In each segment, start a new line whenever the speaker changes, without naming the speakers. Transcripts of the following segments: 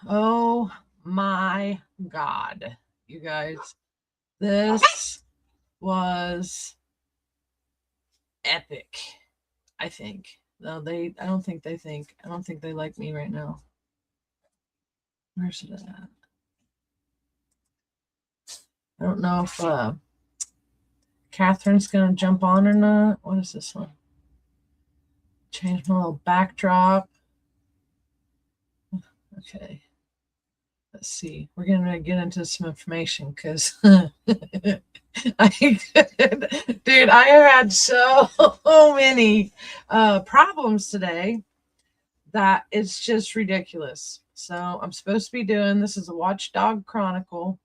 Oh my God, you guys. This was epic, I think. No, I don't think they like me right now. Where's it at? I don't know if Catherine's going to jump on or not. What is this one? Change my little backdrop. Okay. Let's see. We're going to get into some information because dude, I have had so many problems today that it's just ridiculous. So I'm supposed to be doing, this is a Watchdog Chronicle.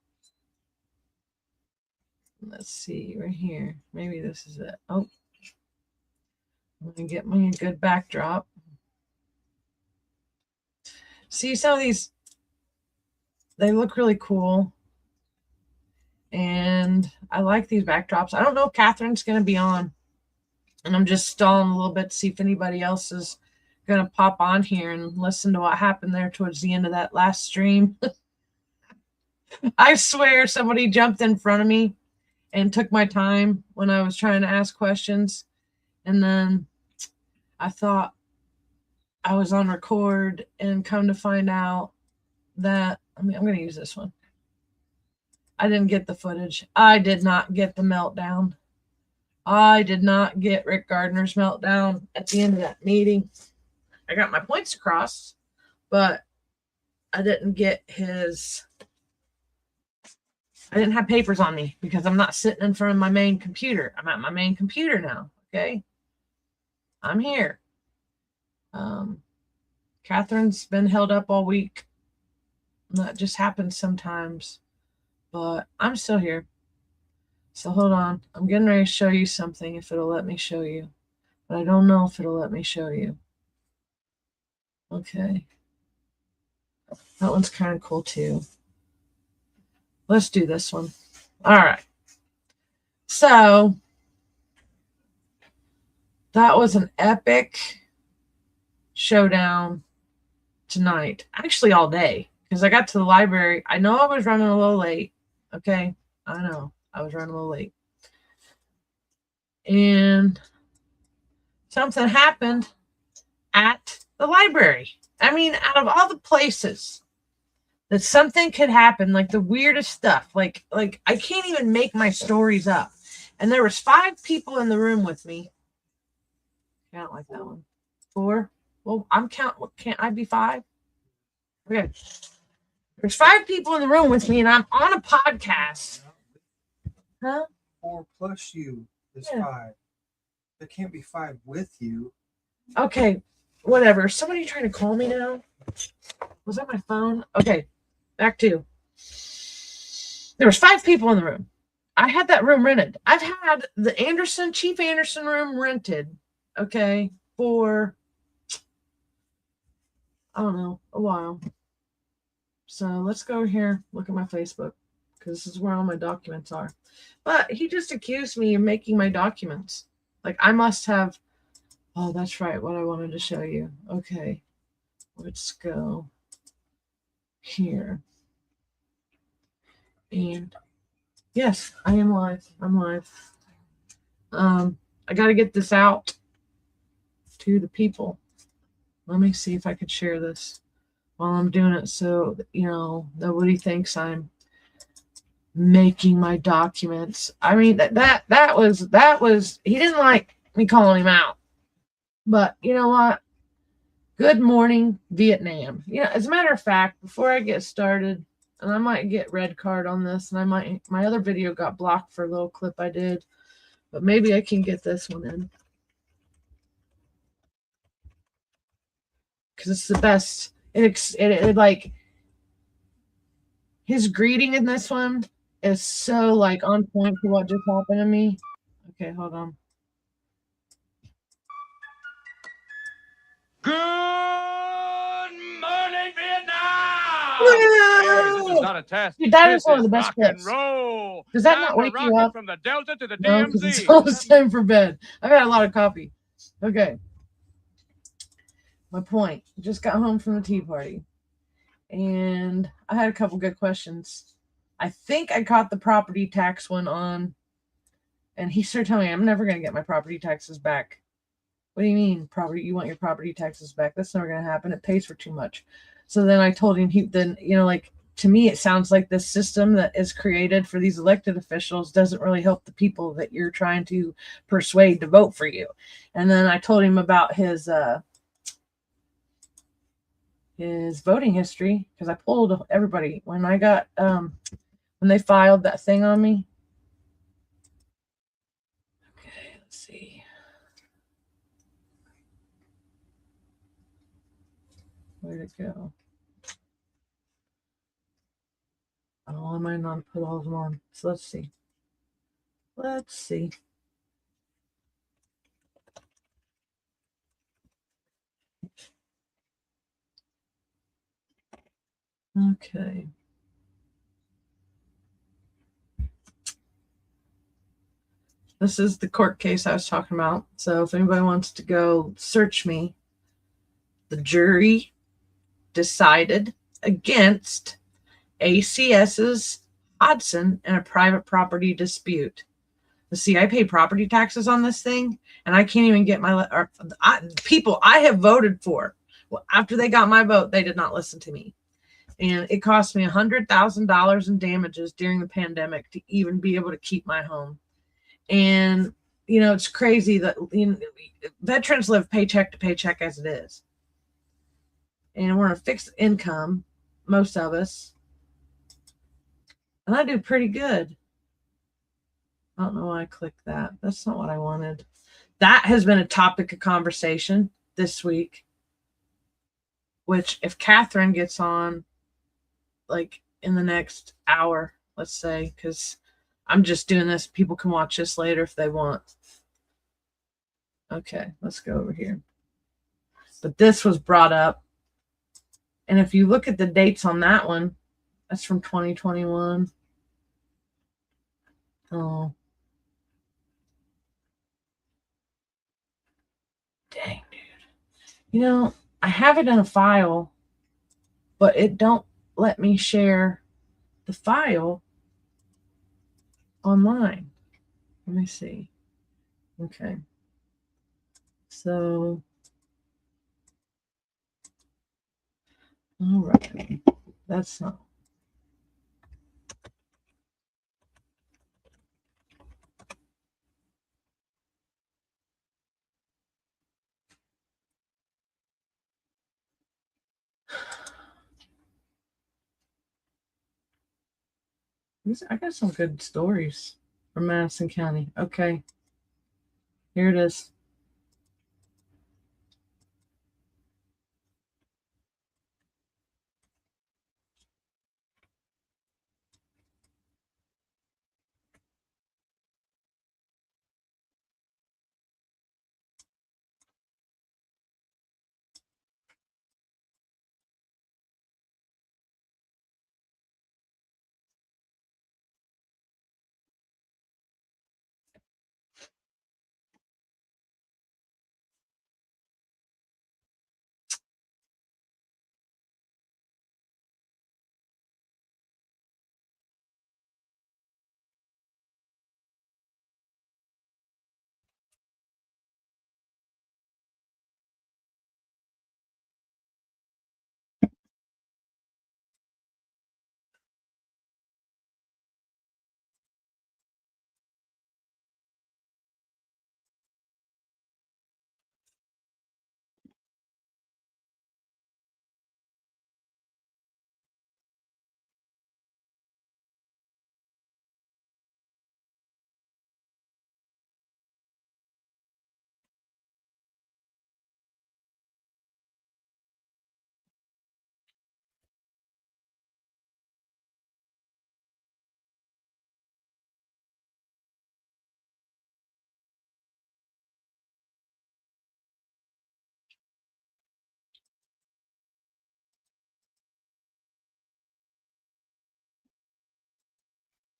Let's see, right here. Maybe this is it. Oh, I'm going to get me a good backdrop. See, some of these, they look really cool. And I like these backdrops. I don't know if Catherine's going to be on. And I'm just stalling a little bit to see if anybody else is going to pop on here and listen to what happened there towards the end of that last stream. I swear somebody jumped in front of me and took my time when I was trying to ask questions. And then I thought I was on record, and come to find out that, I'm going to use this one. I didn't get the footage. I did not get the meltdown. I did not get Rick Gardner's meltdown at the end of that meeting. I got my points across, but I didn't get his... I didn't have papers on me because I'm not sitting in front of my main computer. I'm at my main computer now, okay? I'm here. Catherine's been held up all week. That just happens sometimes. But I'm still here. So hold on. I'm getting ready to show you something if it'll let me show you. But I don't know if it'll let me show you. Okay. That one's kind of cool too. Let's do this one. All right. So that was an epic showdown tonight. Actually, all day. Because I got to the library. I know I was running a little late. Okay. I know. I was running a little late. And something happened at the library. I mean, out of all the places that something could happen, like the weirdest stuff, like I can't even make my stories up. And there was 5 people in the room with me. I don't like that one. 4. Well, I'm counting. Can't I be 5? Okay. There's 5 people in the room with me, and I'm on a podcast. Huh?
4 plus you is 5. There can't be 5 with you.
Okay, whatever. Somebody trying to call me now? Was that my phone? Okay, back to. There was 5 people in the room. I had that room rented. I've had the Chief Anderson room rented, okay, for, I don't know, a while. So let's go here, look at my Facebook, because this is where all my documents are. But he just accused me of making my documents. Like, I must have, oh, that's right, what I wanted to show you. Okay, let's go here. And yes, I am live. I'm live. I got to get this out to the people. Let me see if I could share this while I'm doing it, so nobody thinks I'm making my documents. I mean, that was he didn't like me calling him out. But you know what? Good morning, Vietnam. As a matter of fact, before I get started, and I might get red card on this, and my other video got blocked for a little clip I did, but maybe I can get this one in. Because it's the best. It like, his greeting in this one is so like on point for what just happened to me. Okay, hold on.
Good morning, Vietnam! Hey, this is not a test.
Dude, that is one of the
This
best
rock and
clips.
roll.
Does that
Time
not
to
wake you
rock it
up?
from the Delta to the
No, because
DMZ.
it's almost time for bed. I've had a lot of coffee. Okay. My point. Just got home from the tea party. And I had a couple good questions. I think I caught the property tax one on, and he started telling me I'm never going to get my property taxes back. What do you mean, you want your property taxes back? That's never going to happen. It pays for too much. So then I told him, to me, it sounds like this system that is created for these elected officials doesn't really help the people that you're trying to persuade to vote for you. And then I told him about his voting history, because I pulled everybody when I got when they filed that thing on me. Okay, let's see. Where'd it go? Oh, I might not put all of them on. So let's see. Let's see. Okay. This is the court case I was talking about. So if anybody wants to go search me, the jury decided against ACS's Hodson in a private property dispute. See, I pay property taxes on this thing, and I can't even get people I have voted for. Well, after they got my vote, they did not listen to me. And it cost me $100,000 in damages during the pandemic to even be able to keep my home. And, it's crazy that veterans live paycheck to paycheck as it is. And we're on a fixed income, most of us. And I do pretty good. I don't know why I clicked that. That's not what I wanted. That has been a topic of conversation this week, which if Catherine gets on, like in the next hour, let's say, because I'm just doing this. People can watch this later if they want. Okay, let's go over here. But this was brought up. And if you look at the dates on that one, that's from 2021. Oh. Dang, dude. I have it in a file, but it don't let me share the file online. Let me see. Okay. So, all right. That's not. I got some good stories from Madison County. Okay. Here it is.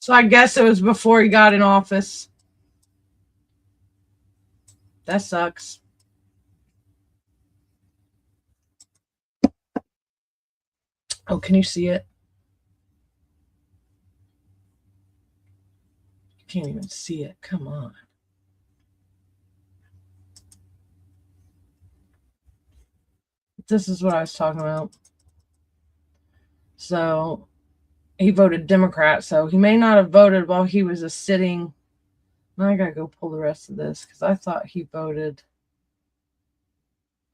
So I guess it was before he got in office. That sucks. Oh, can you see it? You can't even see it. Come on. This is what I was talking about. So he voted Democrat, so he may not have voted while he was a sitting. Now I gotta go pull the rest of this because I thought he voted.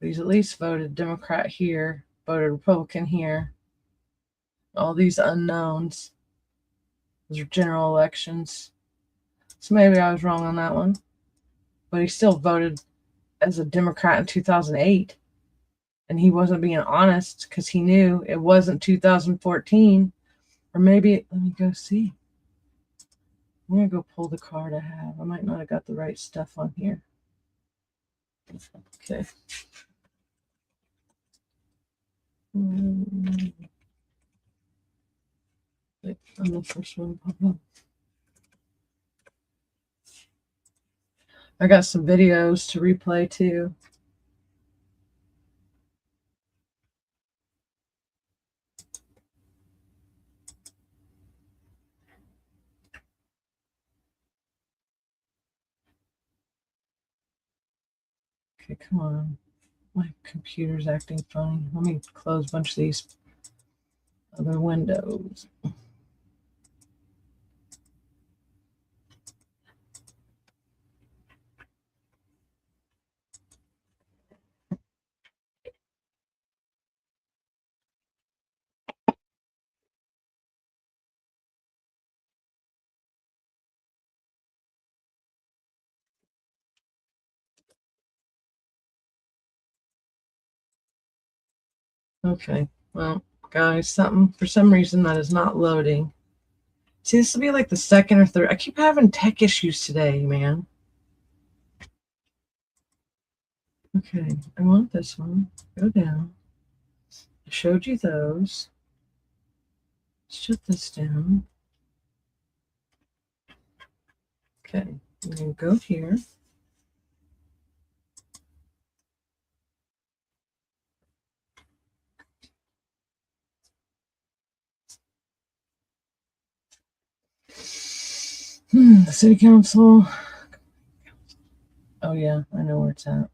But he's at least voted Democrat here, voted Republican here. All these unknowns. Those are general elections. So maybe I was wrong on that one. But he still voted as a Democrat in 2008. And he wasn't being honest because he knew it wasn't 2014. Or maybe, let me go see. I'm going to go pull the card I have. I might not have got the right stuff on here. Okay. I'm the first one. I got some videos to replay too. Okay, come on. My computer's acting funny. Let me close a bunch of these other windows. Okay, well, guys, for some reason that is not loading. See, this will be like the second or third. I keep having tech issues today, man. Okay, I want this one. Go down. I showed you those. Shut this down. Okay, I'm going to go here. The city council. Oh, yeah, I know where it's at.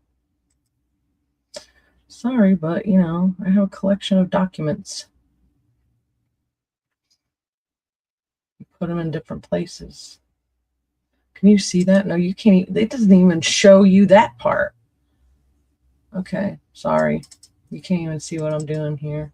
Sorry, but, I have a collection of documents. You put them in different places. Can you see that? No, you can't. It doesn't even show you that part. Okay, sorry. You can't even see what I'm doing here.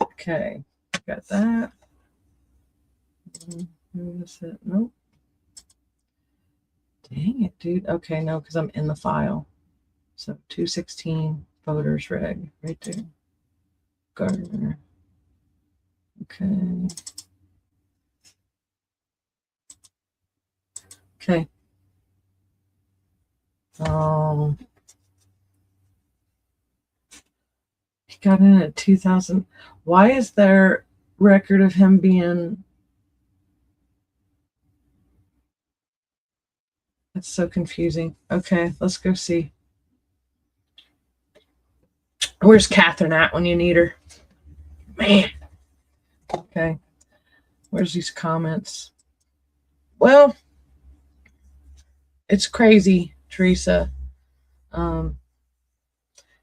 Okay, got that. Is it? Nope. Dang it, dude. Okay, no, because I'm in the file. So 216 voters reg right there. Gardner. Okay. Okay. He got in at 2000. Why is there record of him being? That's so confusing. Okay, let's go see. Where's Catherine at when you need her? Man. Okay. Where's these comments? Well, it's crazy, Teresa.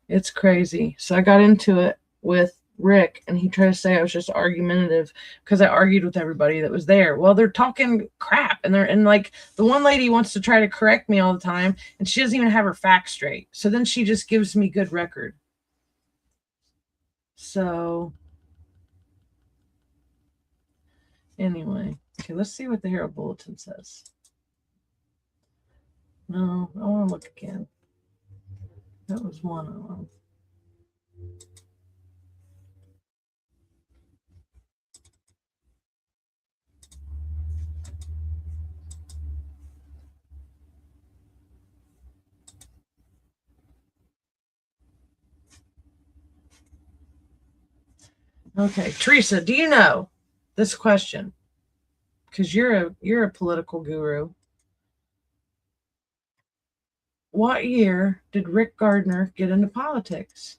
It's crazy. So I got into it with Rick, and he tried to say I was just argumentative because I argued with everybody that was there. Well, they're talking crap, and like the one lady wants to try to correct me all the time, and she doesn't even have her facts straight. So then she just gives me good record. So anyway, okay, let's see what the Herald Bulletin says. No, I want to look again. That was one of them. Okay, Teresa, do you know this question, because you're a political guru. What year did Rick Gardner get into politics?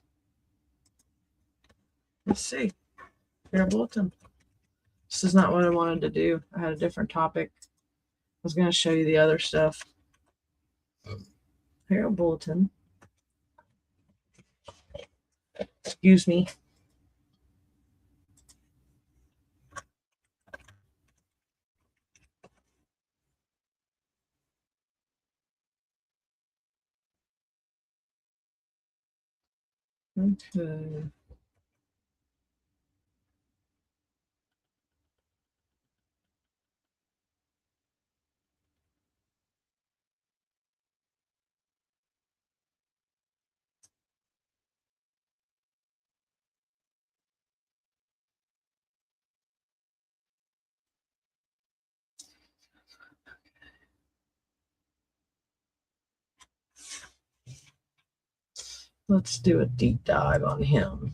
Let's see. Here, bulletin. This is not what I wanted to do. I had a different topic. I was going to show you the other stuff. Here, bulletin. Excuse me. Okay. Let's do a deep dive on him.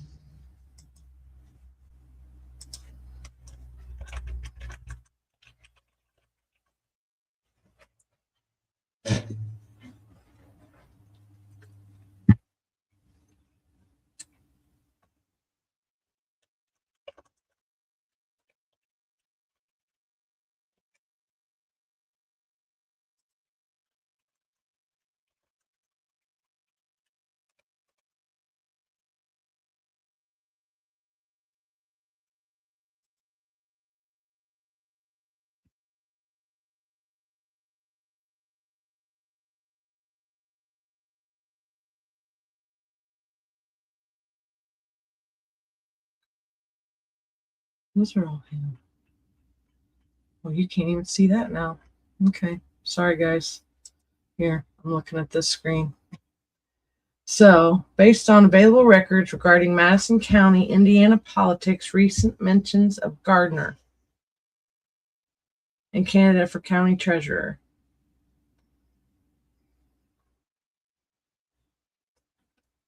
Those are all him. Well, you can't even see that now. Okay. Sorry, guys. Here, I'm looking at this screen. So, based on available records regarding Madison County, Indiana politics, recent mentions of Gardner and candidate for county treasurer.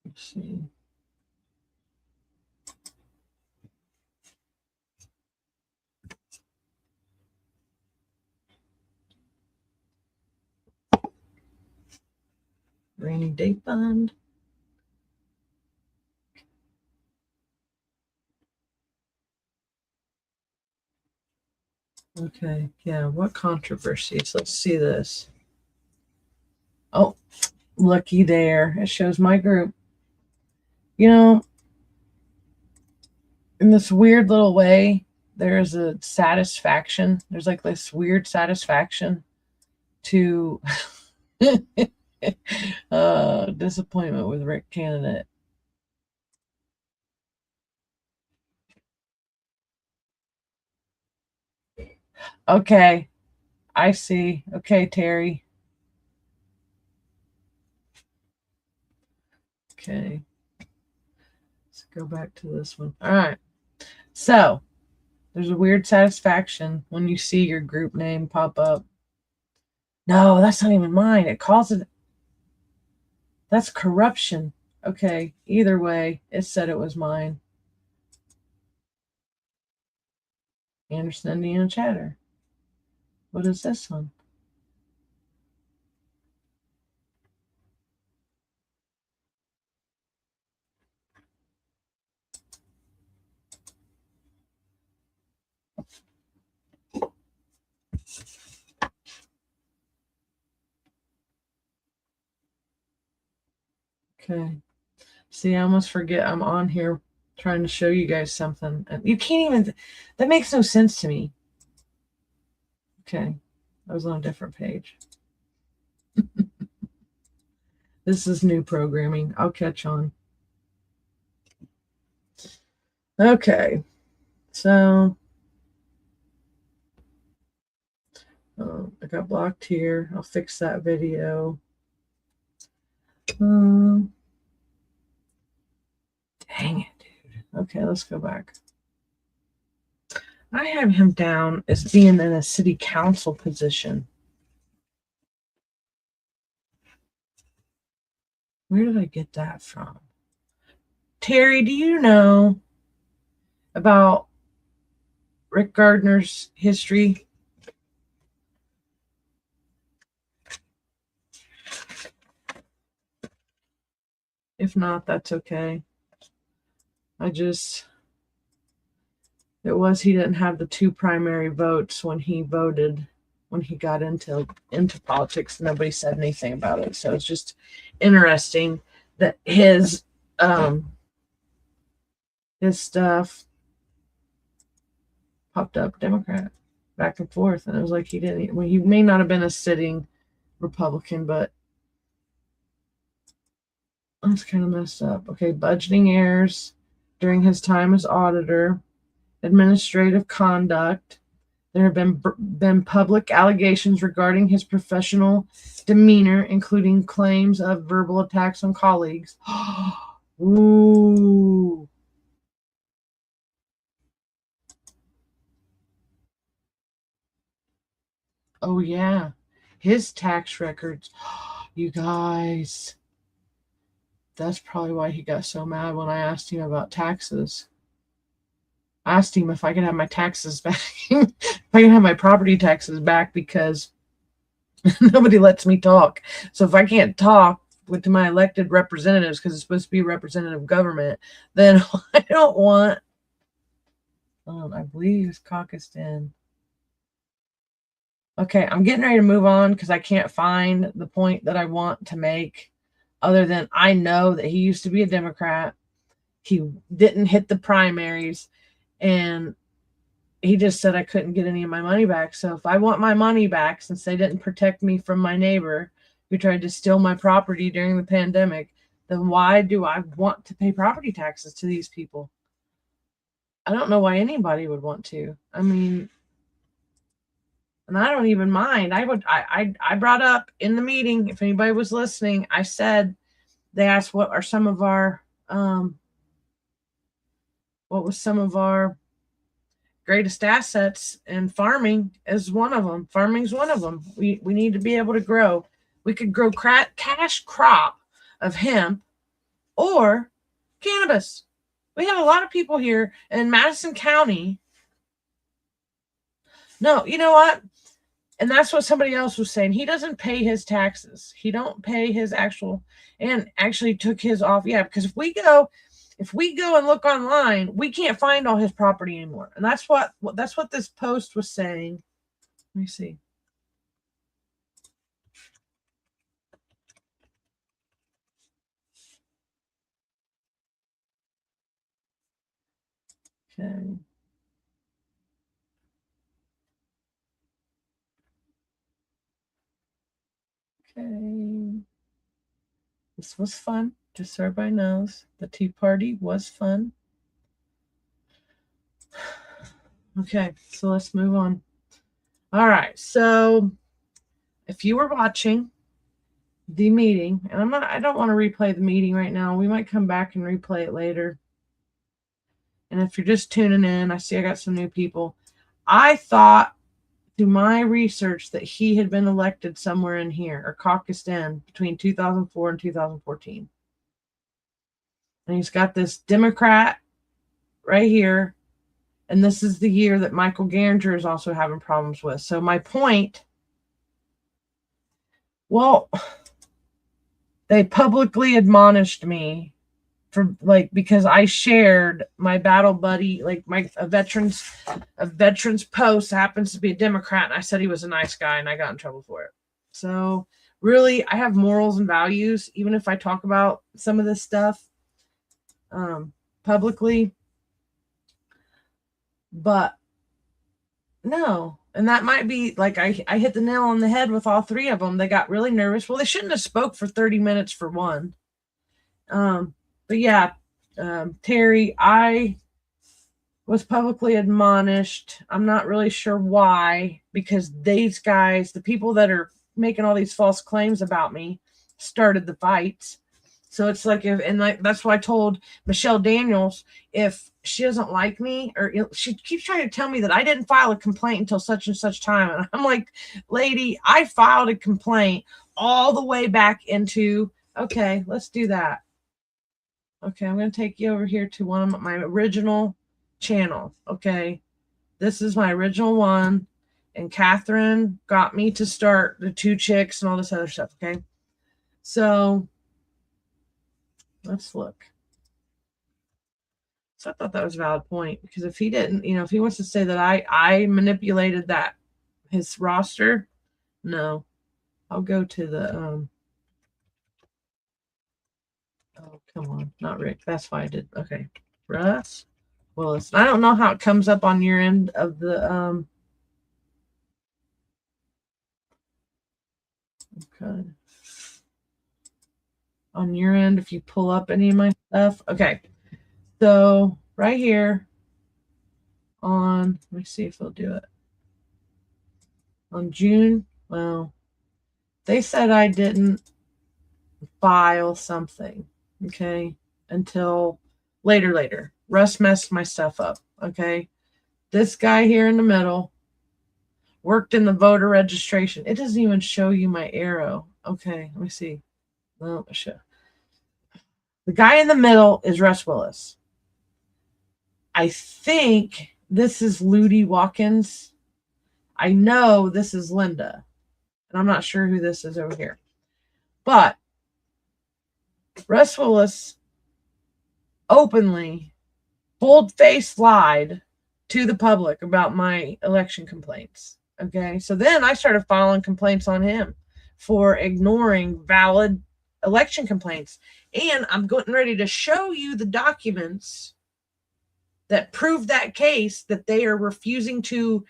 Let's see. Rainy day fund. Okay, yeah, what controversies? Let's see this. Oh, looky there. It shows my group. You know, in this weird little way, there's a satisfaction. There's like this weird satisfaction to disappointment with Rick candidate. Okay, I see. Okay, Terry. Okay. Let's go back to this one. All right. So, there's a weird satisfaction when you see your group name pop up. No, that's not even mine. It calls it. That's corruption. Okay. Either way, it said it was mine. Anderson, Indiana Chatter. What is this one? Okay. See, I almost forget I'm on here trying to show you guys something. And you can't even, that makes no sense to me. Okay. I was on a different page. This is new programming. I'll catch on. Okay. So, I got blocked here. I'll fix that video. Dang it, dude. Okay, let's go back. I have him down as being in a city council position. Where did I get that from? Terry, do you know about Rick Gardner's history. If not, that's okay. It was he didn't have the 2 primary votes when he voted, when he got into politics. Nobody said anything about it. So it's just interesting that his stuff popped up Democrat back and forth, and it was like he didn't. Well, he may not have been a sitting Republican, but that's kind of messed up. Okay, budgeting errors during his time as auditor, administrative conduct. There have been public allegations regarding his professional demeanor, including claims of verbal attacks on colleagues. Ooh. Oh, yeah. His tax records. You guys. That's probably why he got so mad when I asked him about taxes. I asked him if I could have my taxes back, if I can have my property taxes back, because nobody lets me talk. So if I can't talk to my elected representatives, because it's supposed to be representative government, then I don't want, I believe it's caucused in. Okay, I'm getting ready to move on because I can't find the point that I want to make, other than I know that he used to be a Democrat. He didn't hit the primaries, and he just said I couldn't get any of my money back. So if I want my money back, since they didn't protect me from my neighbor who tried to steal my property during the pandemic, then why do I want to pay property taxes to these people? I don't know why anybody would want to. I mean, and I don't even mind. I brought up in the meeting, if anybody was listening, I said, they asked what was some of our greatest assets, and farming is one of them. Farming's one of them. We need to be able to grow. We could grow cash crop of hemp or cannabis. We have a lot of people here in Madison County. No, you know what? And that's what somebody else was saying. He doesn't pay his taxes. He don't pay his actually took his off. Yeah, because if we go and look online, we can't find all his property anymore. And that's what this post was saying. Let me see. Okay. Okay. This was fun. Just so everybody knows, the Tea Party was fun. Okay, so let's move on. All right, so if you were watching the meeting, and I don't want to replay the meeting right now. We might come back and replay it later. And if you're just tuning in, I see I got some new people. I thought through my research that he had been elected somewhere in here, or caucused in, between 2004 and 2014. And he's got this Democrat right here. And this is the year that Michael Garinger is also having problems with. So my point, well, they publicly admonished me for because I shared my battle buddy, a veterans post happens to be a Democrat, and I said he was a nice guy, and I got in trouble for it. So really, I have morals and values, even if I talk about some of this stuff publicly. But no, and that might be I hit the nail on the head with all 3 of them. They got really nervous. Well, they shouldn't have spoke for 30 minutes for one. But yeah, Terry, I was publicly admonished. I'm not really sure why, because these guys, the people that are making all these false claims about me, started the fights. So it's that's why I told Michelle Daniels, if she doesn't like me, or she keeps trying to tell me that I didn't file a complaint until such and such time. And I'm like, lady, I filed a complaint all the way back into, okay, let's do that. Okay, I'm going to take you over here to one of my original channel. Okay, This is my original one. And Catherine got me to start the 2 chicks and all this other stuff. Okay. So let's look. So I thought that was a valid point, because if he didn't, if he wants to say that I manipulated his roster, no. I'll go to the oh, come on, not Rick. That's why I did. Okay. Russ Willis. I don't know how it comes up on your end of the okay. On your end, if you pull up any of my stuff. Okay. So right here let me see if they'll do it. On June, well, they said I didn't file something, okay, until later. Russ messed my stuff up, okay. This guy here in the middle worked in the voter registration. It doesn't even show you my arrow. Okay, let me see. No, show. The guy in the middle is Russ Willis. I think this is Ludi Watkins. I know this is Linda. And I'm not sure who this is over here. But Russ Willis openly, bold-faced lied to the public about my election complaints. Okay, so then I started filing complaints on him for ignoring valid election complaints. And I'm getting ready to show you the documents that prove that case that they are refusing to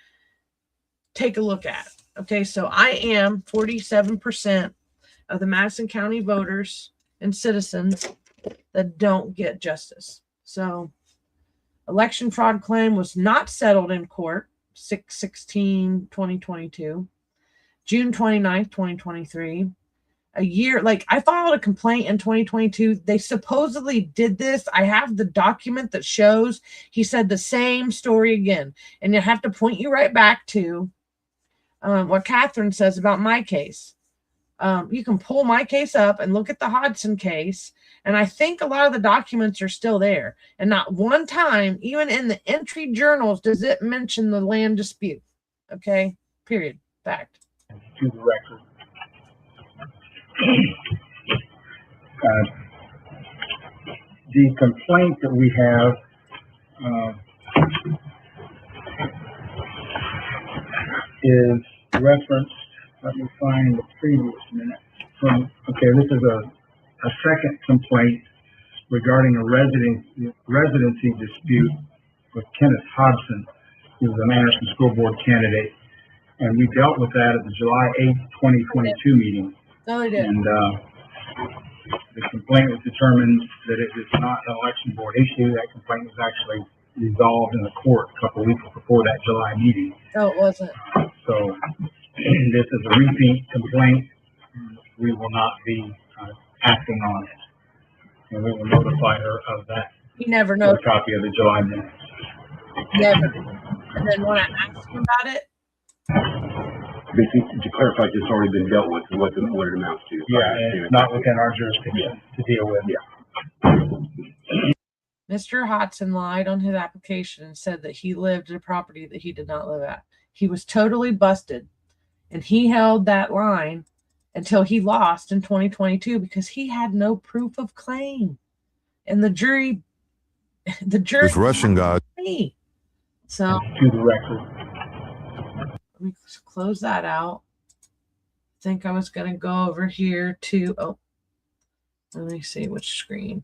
take a look at. Okay, so I am 47% of the Madison County voters and citizens that don't get justice. So election fraud claim was not settled in court 6/16/2022, June 29th, 2023. A year, like I filed a complaint in 2022. They supposedly did this. I have the document that shows he said the same story again. And you have to point you right back to what Catherine says about my case. You can pull my case up and look at the Hodson case. And I think a lot of the documents are still there. And not one time, even in the entry journals, does it mention the land dispute. Okay, period. Fact.
To the record. The complaint that we have is referenced, let me find the previous minute. This is a second complaint regarding a residency dispute with Kenneth Hodson, who was an Anderson School Board candidate. And we dealt with that at the July 8th, 2022 meeting.
No, they didn't.
And the complaint was determined that it is not an election board issue. That complaint was actually resolved in the court a couple of weeks before that July meeting.
No, it wasn't.
So this is a repeat complaint. We will not be acting on it. And we will notify her of that.
He never
A
noticed.
copy of the July minutes.
Never. And then when I asked him about it,
Basically, to clarify, it's already been dealt with and what it amounts to.
Yeah, it's not within our jurisdiction to deal with.
Yeah.
Mr. Hodson lied on his application and said that he lived at a property that he did not live at. He was totally busted. And he held that line until he lost in 2022 because he had no proof of claim. And the jury
This Russian guy.
me. So
To the record.
let me close that out. I think I was going to go over here to, let me see which screen.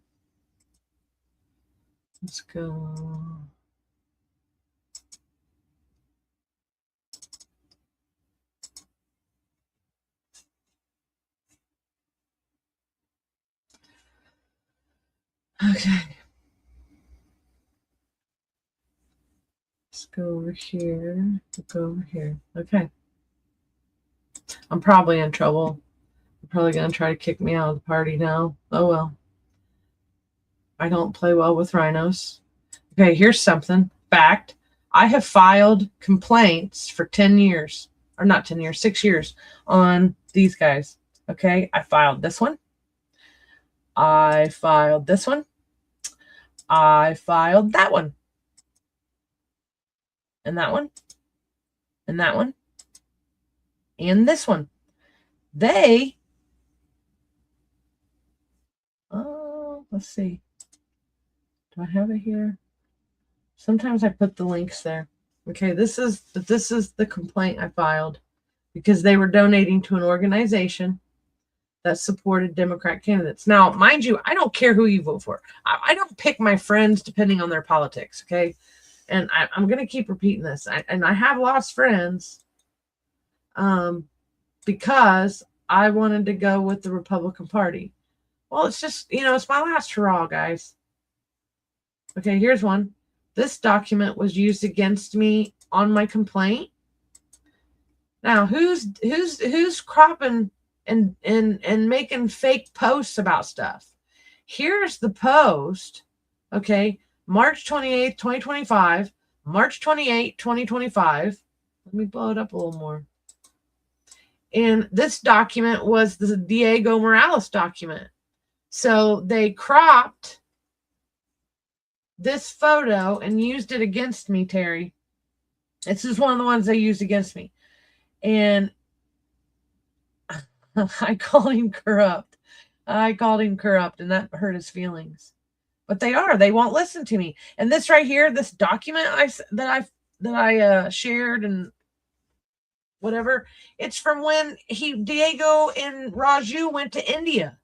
Let's go. Okay. Let's go over here. Go over here. Okay. I'm probably in trouble. They're probably going to try to kick me out of the party now. Oh, well. I don't play well with rhinos. Okay, here's something. Fact. I have filed complaints for 10 years. Or not 10 years, 6 years on these guys. Okay, I filed this one. I filed this one. I filed that one. and that one, and that one, and this one. They, let's see. Do I have it here? Sometimes I put the links there. Okay, this is the complaint I filed because they were donating to an organization that supported Democrat candidates. Now, mind you, I don't care who you vote for. I don't pick my friends depending on their politics, okay? And I'm going to keep repeating this. I have lost friends because I wanted to go with the Republican Party. Well, it's just, it's my last hurrah, guys. Okay, here's one. This document was used against me on my complaint. Now, who's cropping and making fake posts about stuff? Here's the post. Okay, March 28th, 2025. March 28th, 2025. Let me blow it up a little more. And this document was the Diego Morales document. So they cropped this photo and used it against me, Terry. This is one of the ones they used against me. And I called him corrupt. And that hurt his feelings. But they won't listen to me. And this right here, this document that I shared and whatever, it's from when Diego and Raju went to India,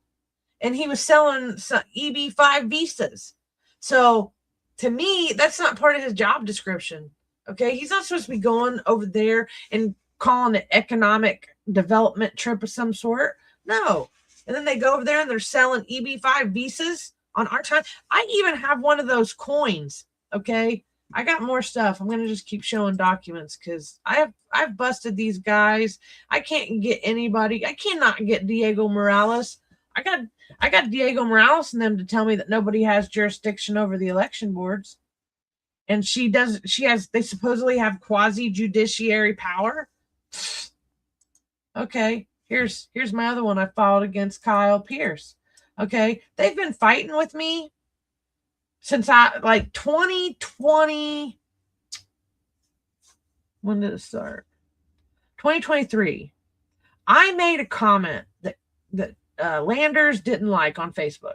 and he was selling some EB5 visas. So to me, that's not part of his job description. Okay, he's not supposed to be going over there and calling it economic development trip of some sort. No. And then they go over there and they're selling EB5 visas on our time. I even have one of those coins. Okay, I got more stuff. I'm gonna just keep showing documents because I've busted these guys. I can't get anybody. I cannot get Diego Morales. I got Diego Morales and them to tell me that nobody has jurisdiction over the election boards. And they supposedly have quasi judiciary power. Okay, here's my other one I filed against Kyle Pierce. Okay, they've been fighting with me since 2020. When did it start? 2023. I made a comment that Landers didn't like on Facebook.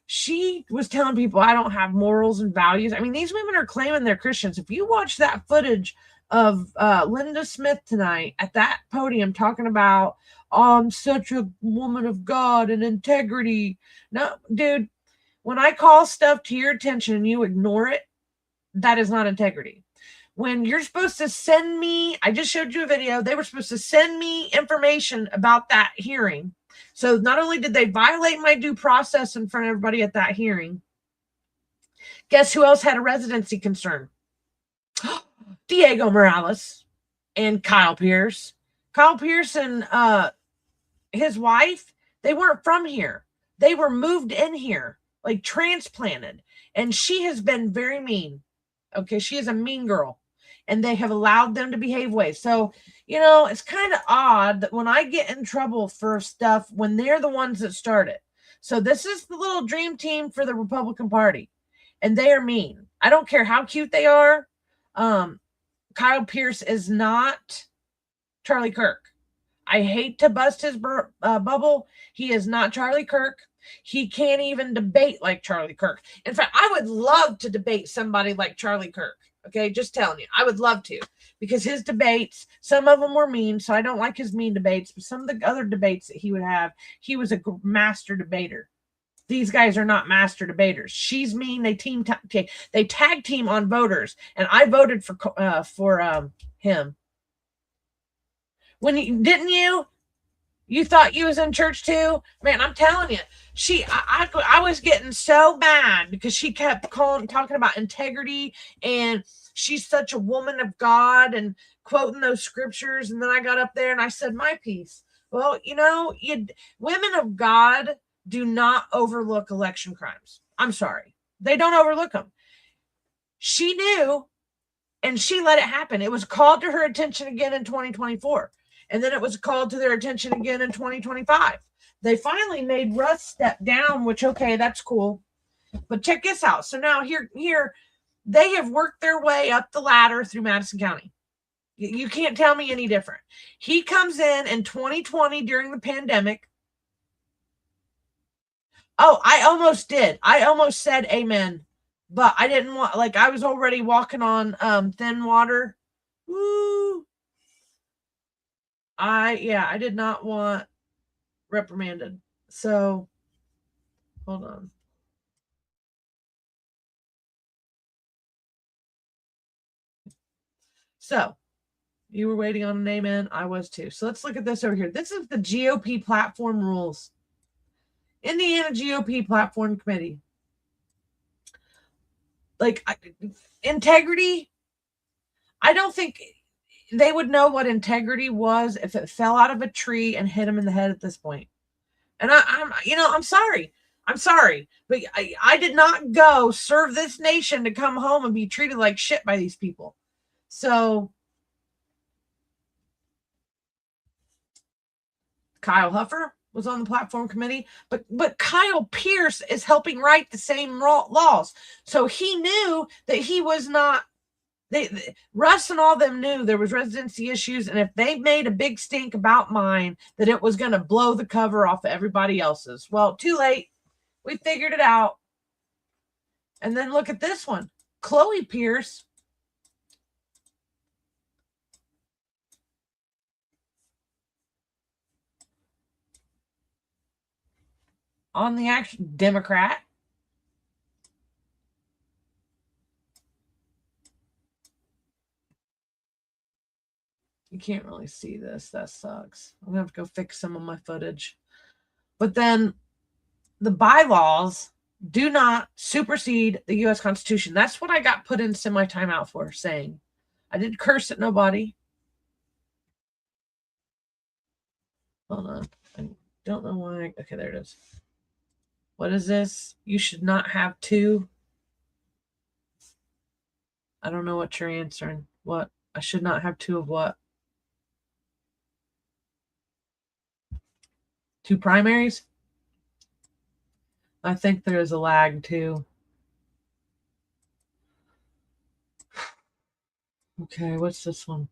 She was telling people I don't have morals and values. I mean, these women are claiming they're Christians. If you watch that footage of Linda Smith tonight at that podium talking about, I'm such a woman of God and integrity. No, dude, when I call stuff to your attention and you ignore it, that is not integrity. When you're supposed to send me, I just showed you a video, they were supposed to send me information about that hearing. So not only did they violate my due process in front of everybody at that hearing, guess who else had a residency concern? Diego Morales and Kyle Pierce. Kyle Pierce and his wife, they weren't from here. They were moved in here, like transplanted. And she has been very mean. Okay, she is a mean girl. And they have allowed them to behave ways. So, it's kind of odd that when I get in trouble for stuff, when they're the ones that start it. So this is the little dream team for the Republican Party. And they are mean. I don't care how cute they are. Kyle Pierce is not Charlie Kirk. I hate to bust his bubble. He is not Charlie Kirk. He can't even debate like Charlie Kirk. In fact, I would love to debate somebody like Charlie Kirk. Okay, just telling you, I would love to, because his debates, some of them were mean, so I don't like his mean debates, but some of the other debates that he would have, he was a master debater. These guys are not master debaters. She's mean. They tag team on voters, and I voted for him. Didn't you? You thought you was in church too? Man, I'm telling you, I was getting so mad because she kept talking about integrity and she's such a woman of God and quoting those scriptures. And then I got up there and I said my piece. Well, women of God do not overlook election crimes. I'm sorry. They don't overlook them. She knew and she let it happen. It was called to her attention again in 2024. And then it was called to their attention again in 2025. They finally made Russ step down, which, okay, that's cool. But check this out. So now here, They have worked their way up the ladder through Madison County. You can't tell me any different. He comes in 2020 during the pandemic. Oh, I almost did. I almost said amen, but I didn't want, like, I was already walking on thin water. Woo. I did not want reprimanded. So, hold on. So, you were waiting on an amen. I was too. So let's look at this over here. This is the GOP platform rules. Indiana GOP platform committee. Like, integrity. I don't think they would know what integrity was if it fell out of a tree and hit him in the head at this point. And I'm sorry. I'm sorry. But I did not go serve this nation to come home and be treated like shit by these people. So, Kyle Huffer was on the platform committee, but Kyle Pierce is helping write the same laws. So he knew that he was not, Russ and all them knew there was residency issues, and if they made a big stink about mine, that it was going to blow the cover off of everybody else's. Well, too late. We figured it out. And then look at this one. Chloe Pierce. On the actual Democrat. You can't really see this. That sucks. I'm going to have to go fix some of my footage. But then the bylaws do not supersede the U.S. Constitution. That's what I got put in semi-timeout for saying. I didn't curse at nobody. Hold on. I don't know why. Okay, there it is. What is this? You should not have two. I don't know what you're answering. What? I should not have two of what? Two primaries? I think there is a lag too. Okay, what's this one?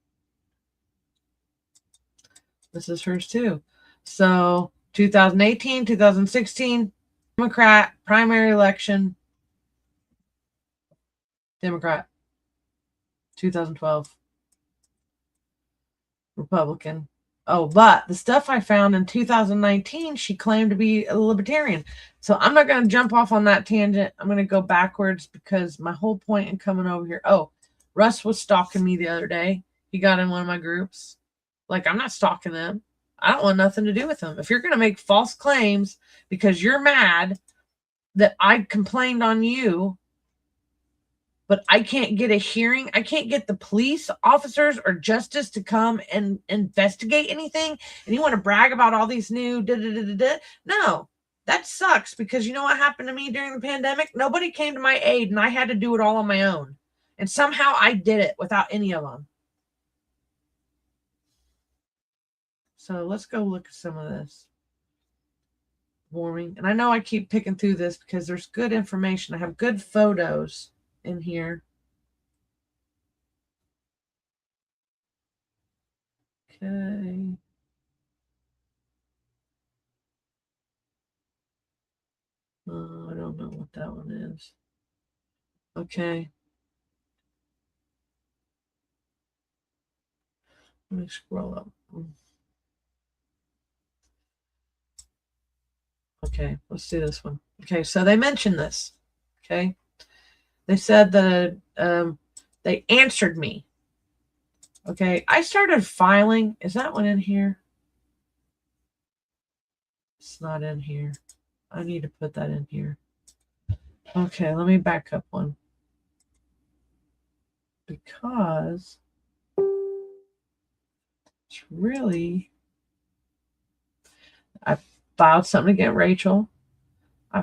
This is hers too. So 2018, 2016, Democrat, primary election, Democrat. 2012, Republican. Oh, but the stuff I found in 2019, she claimed to be a libertarian. So I'm not going to jump off on that tangent. I'm going to go backwards because my whole point in coming over here. Oh, Russ was stalking me the other day. He got in one of my groups. Like, I'm not stalking them. I don't want nothing to do with them. If you're going to make false claims because you're mad that I complained on you, but I can't get a hearing, I can't get the police officers or justice to come and investigate anything, and you want to brag about all these new No, that sucks, because you know what happened to me during the pandemic? Nobody came to my aid, and I had to do it all on my own. And somehow I did it without any of them. So let's go look at some of this. Warming. And I know I keep picking through this because there's good information. I have good photos in here. Okay. I don't know what that one is. Okay. Let me scroll up. Okay, let's do this one. Okay, so they mentioned this. Okay. They said that they answered me. Okay, I started filing. Is that one in here? It's not in here. I need to put that in here. Okay, let me back up one. Because it's really... I filed something against Rachel. I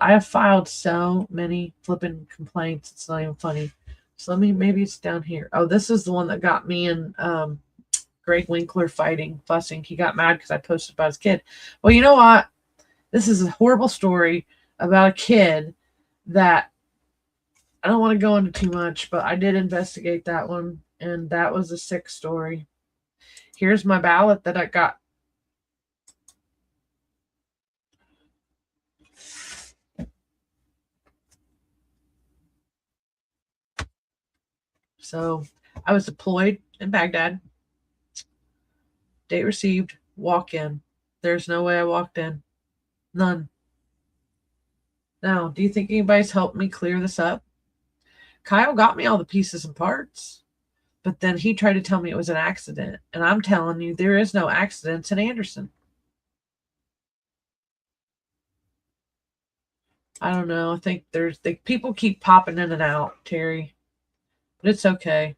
have filed so many flipping complaints. It's not even funny. So maybe it's down here. Oh, this is the one that got me and Greg Winkler fussing. He got mad because I posted about his kid. Well, you know what? This is a horrible story about a kid that I don't want to go into too much, but I did investigate that one, and that was a sick story. Here's my ballot that I got. So I was deployed in Baghdad. Date received. Walk in. There's no way I walked in. None. Now, do you think anybody's helped me clear this up? Kyle got me all the pieces and parts, but then he tried to tell me it was an accident. And I'm telling you, there is no accidents in Anderson. I don't know. I think people keep popping in and out, Terry. But it's okay.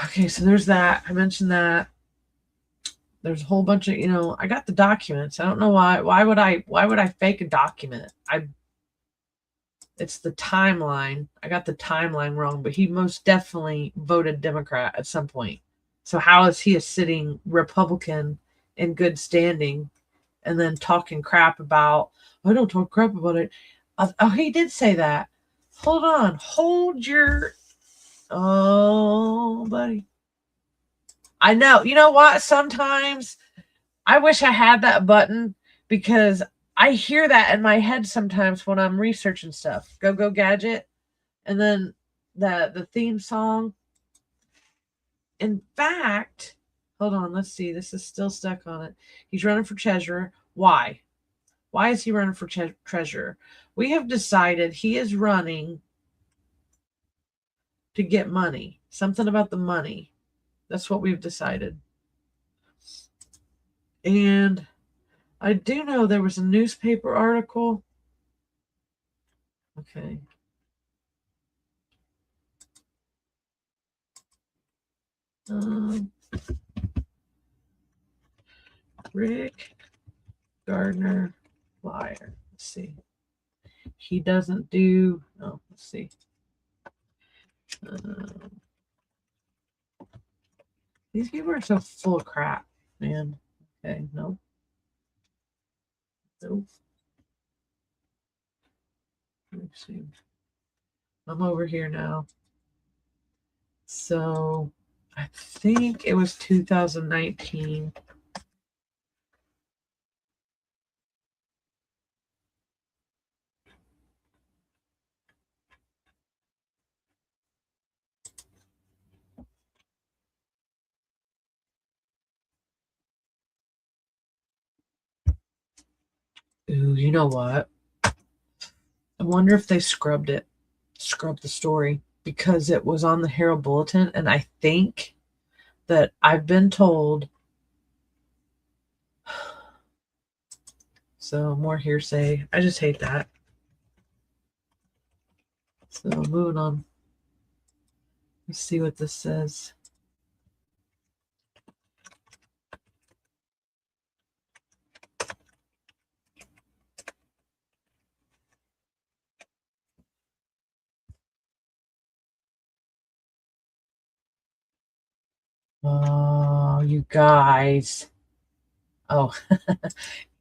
Okay, so there's that. I mentioned that. There's a whole bunch of, I got the documents. I don't know why. Why would I fake a document? It's the timeline. I got the timeline wrong, but he most definitely voted Democrat at some point. So how is he a sitting Republican in good standing and then talking crap about, I don't talk crap about it. Oh, he did say that. Hold on. Oh, buddy. I know. You know what? Sometimes I wish I had that button because I hear that in my head sometimes when I'm researching stuff. Go Gadget. And then the theme song. In fact, hold on. Let's see. This is still stuck on it. He's running for treasurer. Why? Why is he running for treasurer? We have decided he is running to get money. Something about the money. That's what we've decided. And I do know there was a newspaper article. Okay. Rick Gardner flyer. Let's see. He doesn't do. Oh, let's see. These people are so full of crap, man. Okay, nope. Nope. Let's see. I'm over here now. So I think it was 2019. Ooh, you know what? I wonder if they scrubbed the story because it was on the Herald Bulletin, and I think that I've been told. So more hearsay. I just hate that. So moving on. Let's see what this says. Oh, you guys. Oh, you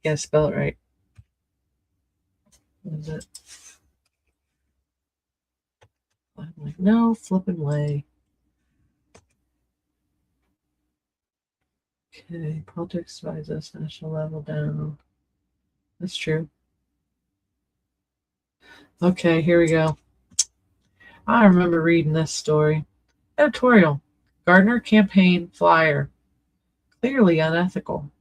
gotta spell it right. What is it? I'm like, no flipping way. Okay, politics divides us, national level down. That's true. Okay, here we go. I remember reading this story. Editorial. Gardner campaign flyer. Clearly unethical.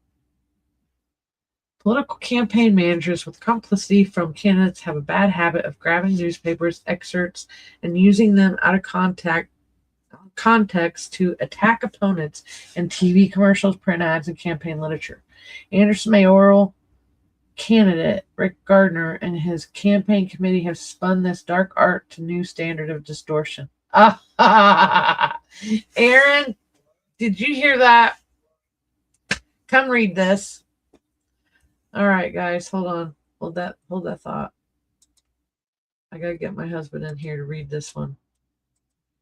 Political campaign managers with complicity from candidates have a bad habit of grabbing newspapers, excerpts, and using them out of context to attack opponents in TV commercials, print ads, and campaign literature. Anderson mayoral candidate Rick Gardner and his campaign committee have spun this dark art to new standard of distortion. Aaron, did you hear that? Come read this. All right, guys, hold on. Hold that thought. I gotta get my husband in here to read this one.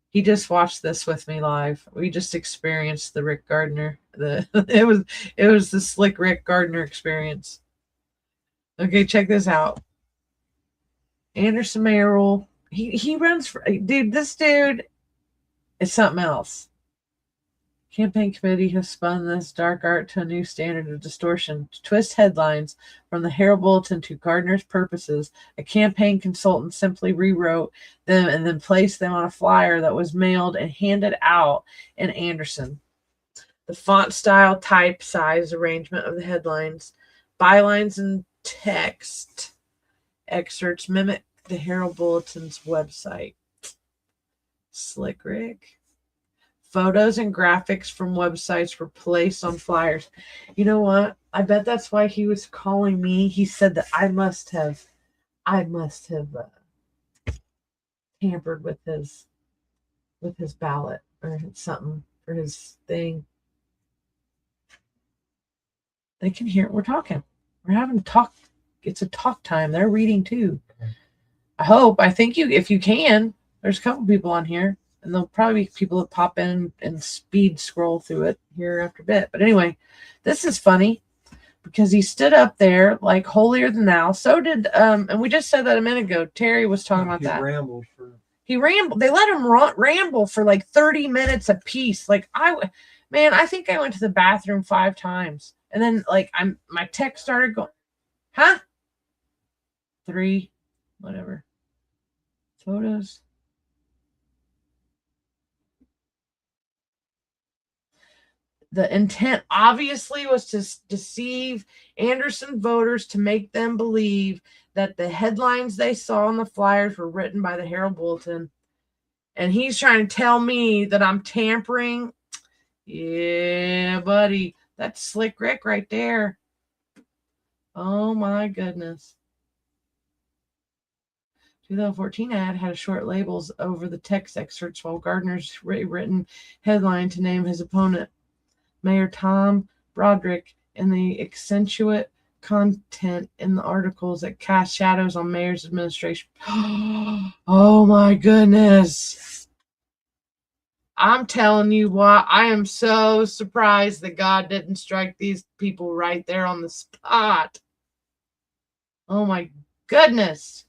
He just watched this with me live. We just experienced the Rick Gardner. It was the slick Rick Gardner experience. Okay, check this out. Anderson mayoral. He runs for, dude, this dude is something else. Campaign committee has spun this dark art to a new standard of distortion, to twist headlines from the Herald Bulletin to Gardner's purposes. A campaign consultant simply rewrote them and then placed them on a flyer that was mailed and handed out in Anderson. The font style, type, size, arrangement of the headlines, bylines, and text excerpts mimic the Herald Bulletin's website. Slick Rick. Photos and graphics from websites were placed on flyers. You know what? I bet that's why he was calling me. He said that I must have tampered with his ballot or something for his thing. They can hear it. We're talking. We're having talk. It's a talk time. They're reading too. I think if you can, there's a couple people on here. And there'll probably be people that pop in and speed scroll through it here after a bit. But anyway, this is funny because he stood up there like holier than thou. So did, and we just said that a minute ago. Terry was talking about that. He rambled. They let him ramble for like 30 minutes a piece. Like I think I went to the bathroom 5 times. And then like my text started going, huh? 3, whatever. Photos. The intent obviously was to deceive Anderson voters to make them believe that the headlines they saw on the flyers were written by the Herald Bulletin. And he's trying to tell me that I'm tampering. Yeah, buddy. That's Slick Rick right there. Oh, my goodness. 2014 ad had short labels over the text excerpts while Gardner's written headline to name his opponent, Mayor Tom Broderick, and the accentuate content in the articles that cast shadows on Mayor's administration. Oh my goodness. I'm telling you what, I am so surprised that God didn't strike these people right there on the spot. Oh my goodness.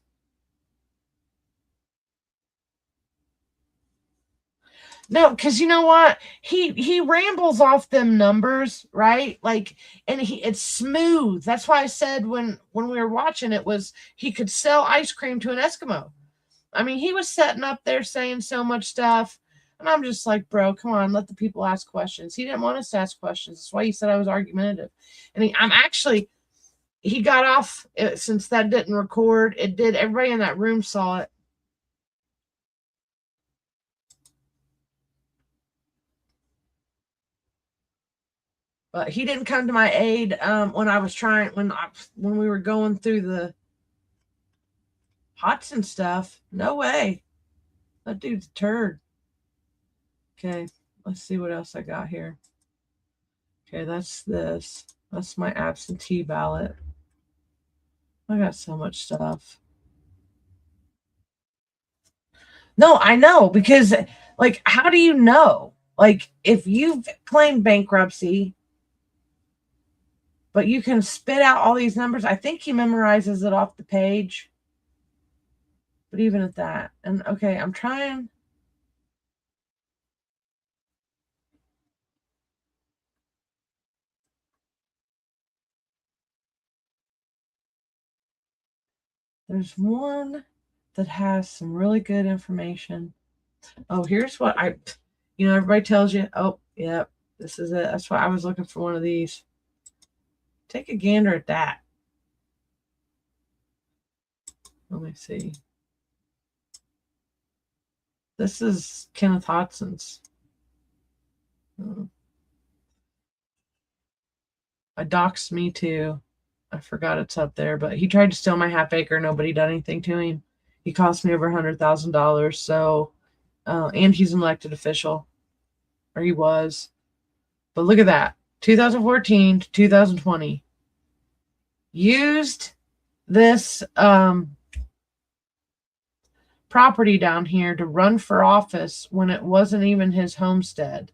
No, because you know what? He rambles off them numbers, right? Like, and it's smooth. That's why I said when we were watching it was he could sell ice cream to an Eskimo. I mean, he was setting up there saying so much stuff. And I'm just like, bro, come on, let the people ask questions. He didn't want us to ask questions. That's why he said I was argumentative. And he got off since that didn't record. It did. Everybody in that room saw it. But he didn't come to my aid when we were going through the Hodson stuff. No way. That dude's a turd. Okay, let's see what else I got here. Okay, that's this. That's my absentee ballot. I got so much stuff. No, I know, because like, how do you know? Like, if you've claimed bankruptcy, but you can spit out all these numbers. I think he memorizes it off the page. But even at that. And okay, I'm trying. There's one that has some really good information. Oh, here's what everybody tells you. Oh, yeah, this is it. That's why I was looking for one of these. Take a gander at that. Let me see. This is Kenneth Hodson's. I doxed me too. I forgot it's up there, but he tried to steal my half acre. Nobody done anything to him. He cost me over $100,000. So, and he's an elected official, or he was. But look at that, 2014 to 2020. Used this property down here to run for office when it wasn't even his homestead.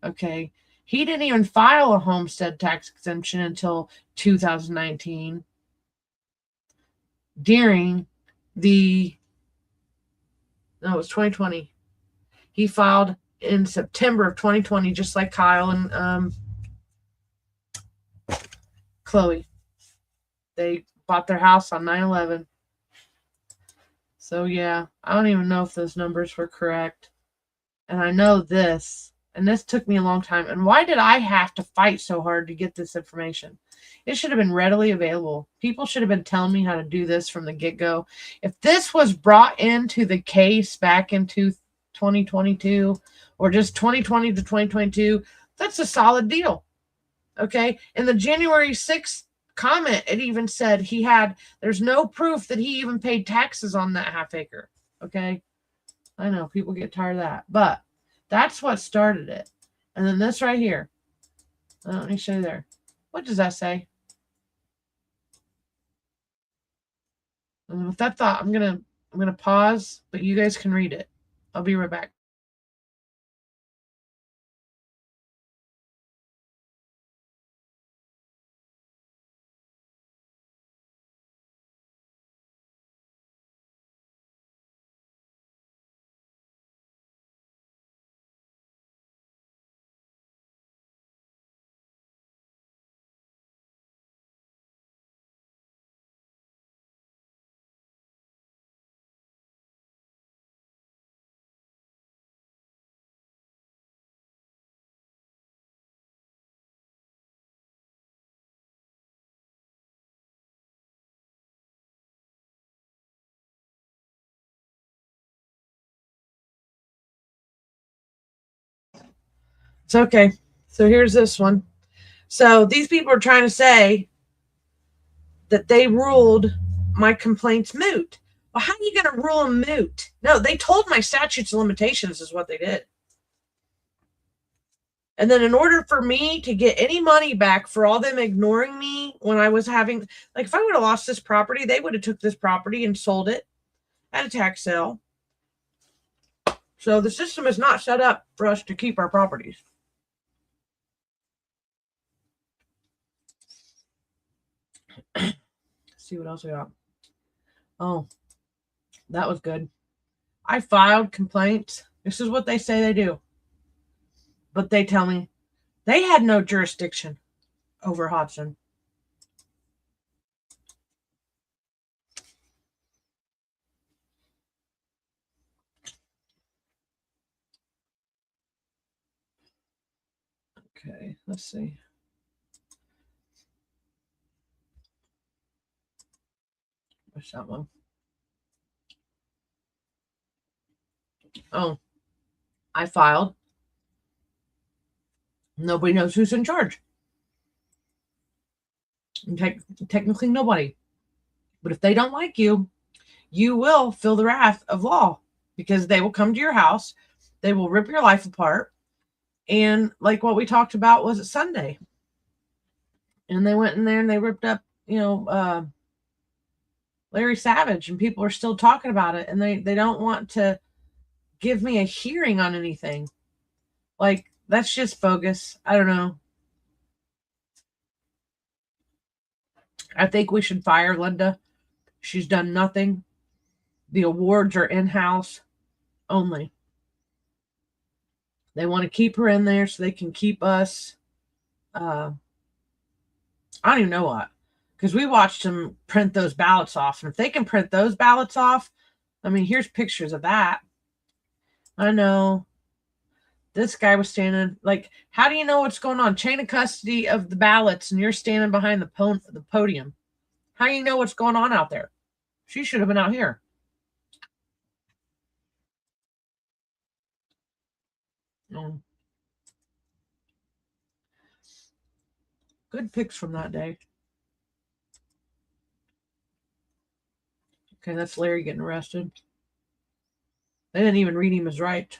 Okay. He didn't even file a homestead tax exemption until 2019 during it was 2020. He filed in September of 2020, just like Kyle and Chloe. They bought their house on 9/11. So yeah, I don't even know if those numbers were correct. And I know this, and this took me a long time. And why did I have to fight so hard to get this information? It should have been readily available. People should have been telling me how to do this from the get-go. If this was brought into the case back into 2022 or just 2020 to 2022, that's a solid deal. Okay? In the January 6th comment, it even said there's no proof that he even paid taxes on that half acre. Okay? I know people get tired of that, but that's what started it. And then this right here. Let me show you there. What does that say? And with that thought, I'm gonna pause, but you guys can read it. I'll be right back. It's okay. So here's this one. So these people are trying to say that they ruled my complaints moot. Well, how are you going to rule them moot? No, they told my statutes of limitations is what they did. And then in order for me to get any money back for all them ignoring me when I was having, like if I would have lost this property, they would have took this property and sold it at a tax sale. So the system is not set up for us to keep our properties. Let's see what else we got. Oh, that was good. I filed complaints. This is what they say they do. But they tell me they had no jurisdiction over Hodgson. Okay, let's see. What's that one? Oh, I filed. Nobody knows who's in charge. Technically, nobody. But if they don't like you, you will feel the wrath of law because they will come to your house. They will rip your life apart. And like what we talked about was it Sunday. And they went in there and they ripped up, Larry Savage, and people are still talking about it. And they don't want to give me a hearing on anything. Like, that's just bogus. I don't know. I think we should fire Linda. She's done nothing. The awards are in-house only. They want to keep her in there so they can keep us. I don't even know what. Because we watched them print those ballots off. And if they can print those ballots off, I mean, here's pictures of that. I know. This guy was standing, like, how do you know what's going on? Chain of custody of the ballots, and you're standing behind the podium. How do you know what's going on out there? She should have been out here. Good pics from that day. Okay, that's Larry getting arrested. They didn't even read him his rights.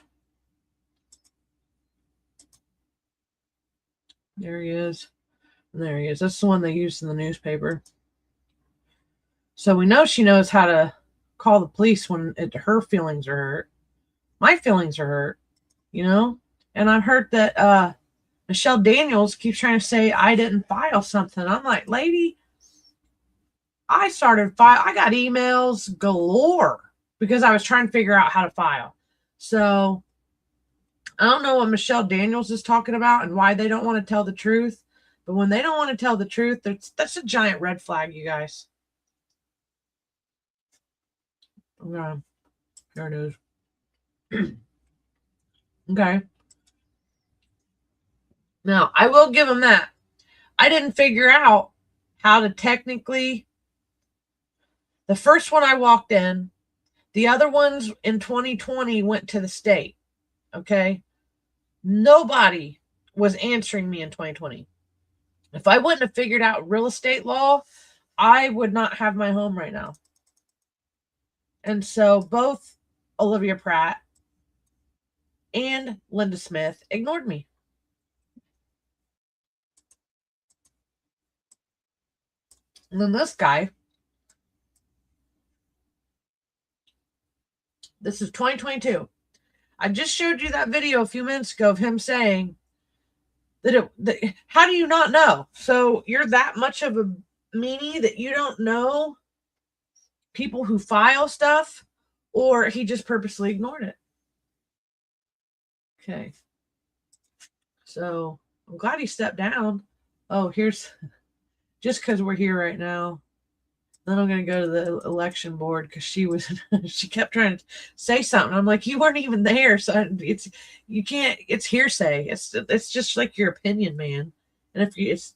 There he is. And there he is. That's the one they used in the newspaper. So we know she knows how to call the police when her feelings are hurt. My feelings are hurt, And I've heard that Michelle Daniels keeps trying to say I didn't file something. I'm like, lady, I got emails galore because I was trying to figure out how to file. So I don't know what Michelle Daniels is talking about and why they don't want to tell the truth. But when they don't want to tell the truth, that's a giant red flag, you guys. Okay. There it is. Okay. Now, I will give them that. I didn't figure out how to technically. The first one I walked in, the other ones in 2020 went to the state. Okay. Nobody was answering me in 2020. If I wouldn't have figured out real estate law, I would not have my home right now. And so both Olivia Pratt and Linda Smith ignored me. And then this guy, this is 2022. I just showed you that video a few minutes ago of him saying that how do you not know? So you're that much of a meanie that you don't know people who file stuff, or he just purposely ignored it. Okay. So I'm glad he stepped down. Oh, here's just because we're here right now. Then I'm going to go to the election board because she kept trying to say something. I'm like, you weren't even there. So you can't, it's hearsay. It's just like your opinion, man. And if you, it's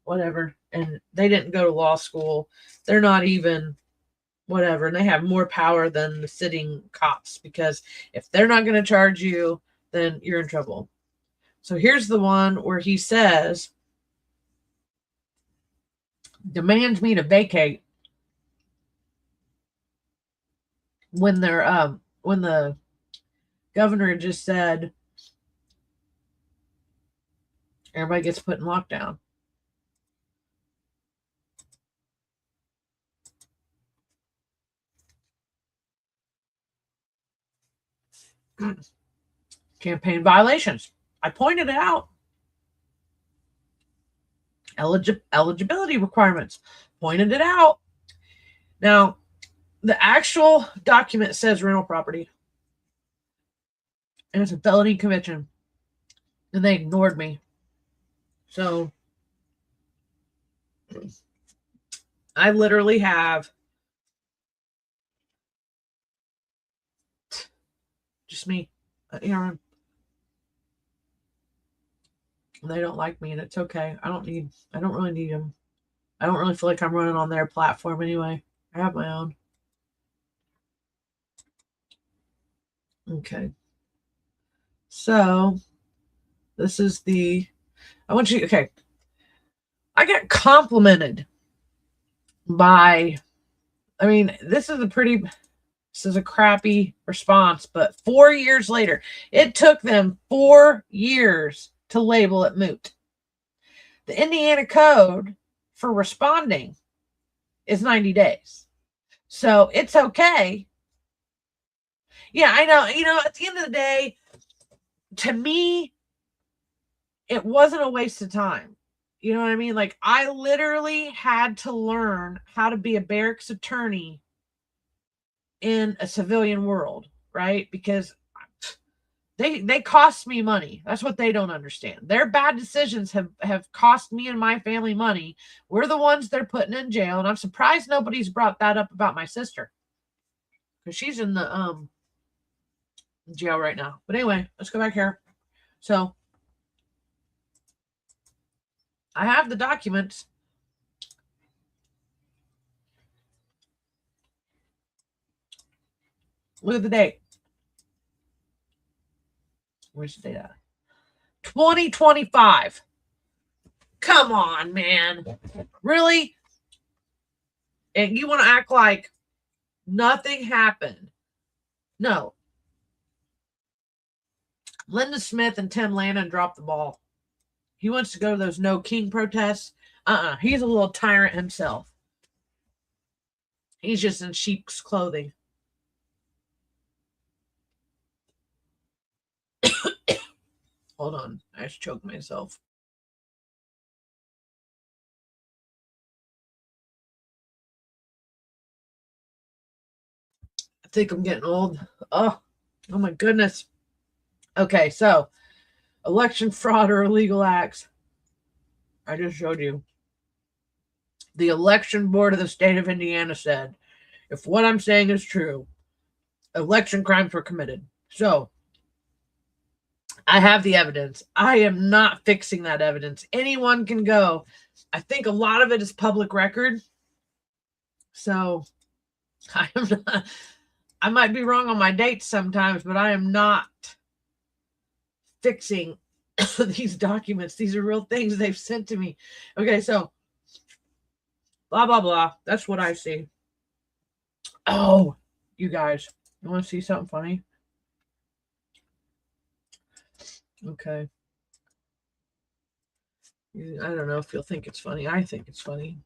whatever. And they didn't go to law school. They're not even whatever. And they have more power than the sitting cops because if they're not going to charge you, then you're in trouble. So here's the one where he says, demands me to vacate when the governor just said everybody gets put in lockdown. Campaign violations. I pointed it out. Eligibility requirements. Pointed it out. Now, the actual document says rental property. And it's a felony conviction. And they ignored me. So, I literally have just me. Aaron. They don't like me, and it's okay. I don't really need them. I don't really feel like I'm running on their platform anyway. I have my own. Okay. So, this is okay. I get complimented by, this is a crappy response, but 4 years later, it took them 4 years to label it moot. The Indiana code for responding is 90 days. So it's okay. Yeah, I know. At the end of the day, to me, it wasn't a waste of time. You know what I mean? Like, I literally had to learn how to be a barracks attorney in a civilian world, right? Because they cost me money. That's what they don't understand. Their bad decisions have cost me and my family money. We're the ones they're putting in jail, and I'm surprised nobody's brought that up about my sister because she's in the jail right now. But anyway, let's go back here. So I have the documents. Look at the date. Where's the date at? 2025. Come on, man. Really? And you want to act like nothing happened? No. Linda Smith and Tim Lannon dropped the ball. He wants to go to those No King protests. He's a little tyrant himself. He's just in sheep's clothing. Hold on. I just choked myself. think I'm getting old. Oh my goodness. Okay, so election fraud or illegal acts. I just showed you. The election board of the state of Indiana said, if what I'm saying is true, election crimes were committed. So I have the evidence. I am not fixing that evidence. Anyone can go. I think a lot of it is public record. So I might be wrong on my dates sometimes, but I am not fixing these documents. These are real things they've sent to me. Okay, so blah, blah, blah. That's what I see. Oh, you guys, you want to see something funny? Okay. I don't know if you'll think it's funny. I think it's funny.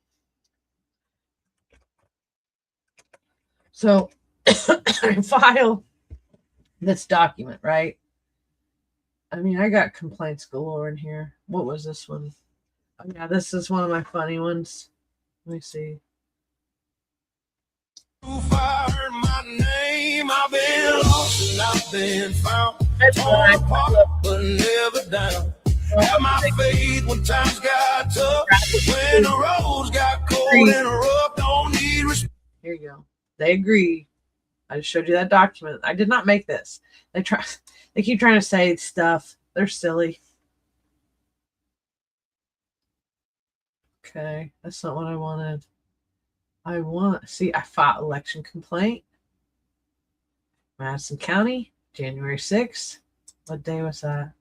So I file this document, right? I mean, I got complaints galore in here. What was this one? Oh, yeah, this is one of my funny ones. Let me see.
Heard my name, I've been lost and I've been found.
Torn
apart, but never down. Have my faith when times got tough. When the roads got cold and rough, don't need respect.
Here you go. They agree. I just showed you that document. I did not make this. They keep trying to say stuff. They're silly. Okay, that's not what I wanted. I filed election complaint. Madison County, January 6th. What day was that?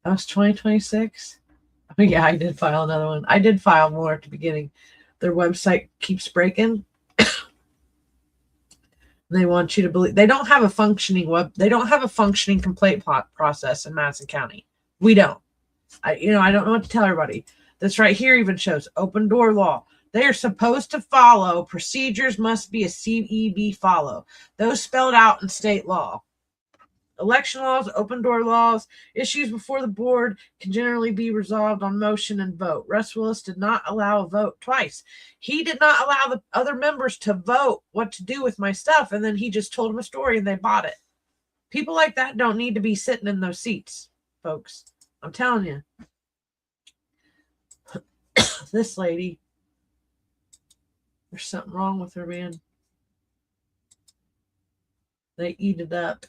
That was 2026. Oh, yeah, I did file another one. I did file more at the beginning. Their website keeps breaking. They want you to believe they don't have a functioning complaint process in Madison County. We don't. I don't know what to tell everybody. This right here even shows open door law. They are supposed to follow procedures must be a CEB follow. Those spelled out in state law. Election laws, open door laws, issues before the board can generally be resolved on motion and vote. Russ Willis did not allow a vote twice. He did not allow the other members to vote what to do with my stuff, and then he just told them a story and they bought it. People like that don't need to be sitting in those seats, folks. I'm telling you. This lady, there's something wrong with her, man. They eat it up.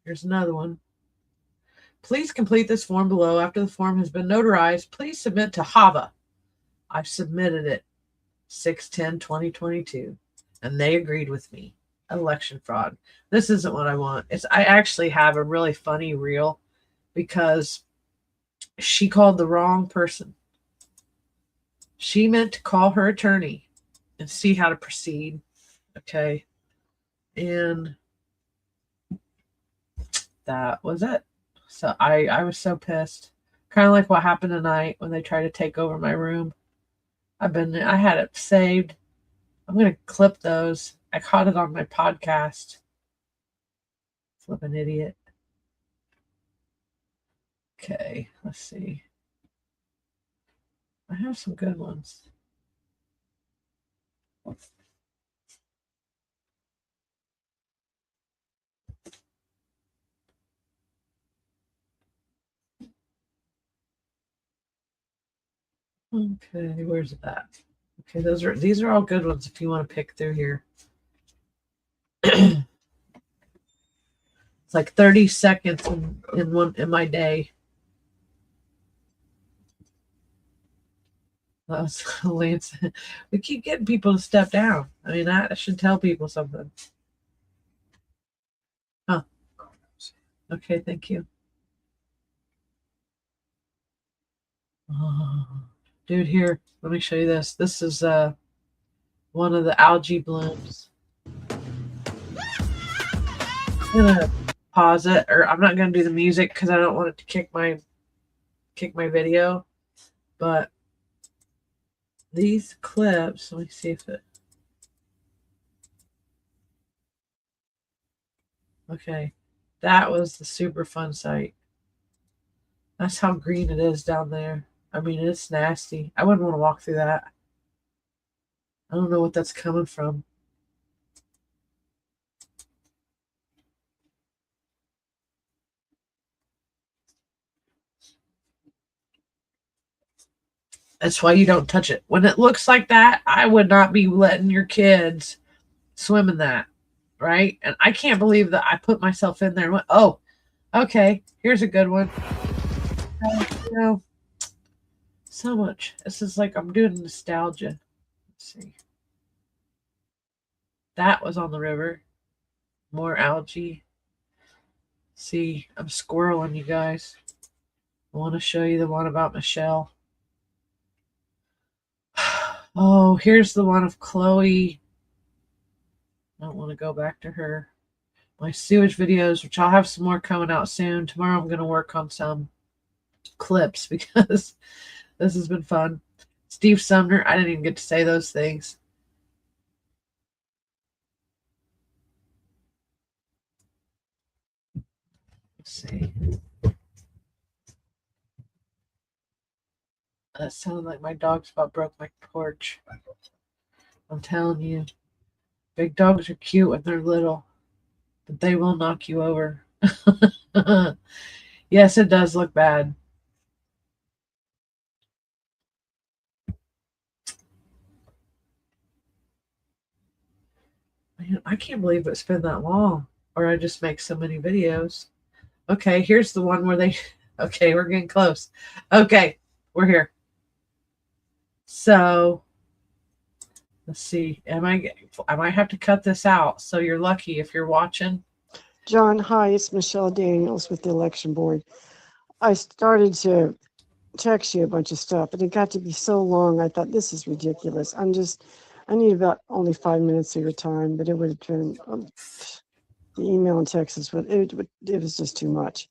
Here's another one. Please complete this form below. After the form has been notarized, please submit to HAVA. I've submitted it 6/10/2022, and they agreed with me. Election fraud. This isn't what I want. I actually have a really funny reel because she called the wrong person. She meant to call her attorney and see how to proceed. Okay. And that was it. So I was so pissed. Kind of like what happened tonight when they tried to take over my room. I had it saved. I'm going to clip those. I caught it on my podcast. Flipping idiot. Okay, let's see. I have some good ones. Okay, where's that? Okay, these are all good ones if you want to pick through here. It's like 30 seconds in my day. That was Lance. We keep getting people to step down. I mean, that should tell people something. Huh. Okay, thank you. Oh, dude, here, let me show you this. This is one of the algae blooms. I'm gonna pause it, or I'm not gonna do the music because I don't want it to kick my video. But these clips, let me see if it. Okay, that was the super fun site. That's how green it is down there. I mean, it's nasty. I wouldn't want to walk through that. I don't know what that's coming from. That's why you don't touch it. When it looks like that, I would not be letting your kids swim in that, right? And I can't believe that I put myself in there and went, oh, okay, here's a good one. You know, so much. This is like I'm doing nostalgia. Let's see. That was on the river. More algae. See, I'm squirreling, you guys. I want to show you the one about Michelle. Oh, here's the one of Chloe. I don't want to go back to her. My sewage videos, which I'll have some more coming out soon. Tomorrow I'm going to work on some clips because this has been fun. Steve Sumner, I didn't even get to say those things. Let's see. That sounded like my dogs about broke my porch. I'm telling you. Big dogs are cute when they're little, but they will knock you over. Yes, it does look bad. Man, I can't believe it's been that long, or I just make so many videos. Okay, here's the one where they... Okay, we're getting close. Okay, we're here. So, let's see. I might have to cut this out, so you're lucky if you're watching.
John, hi, it's Michelle Daniels with the election board. I started to text you a bunch of stuff, but it got to be so long. I thought, this is ridiculous. I need about only 5 minutes of your time, but it would have been the email and text it was just too much.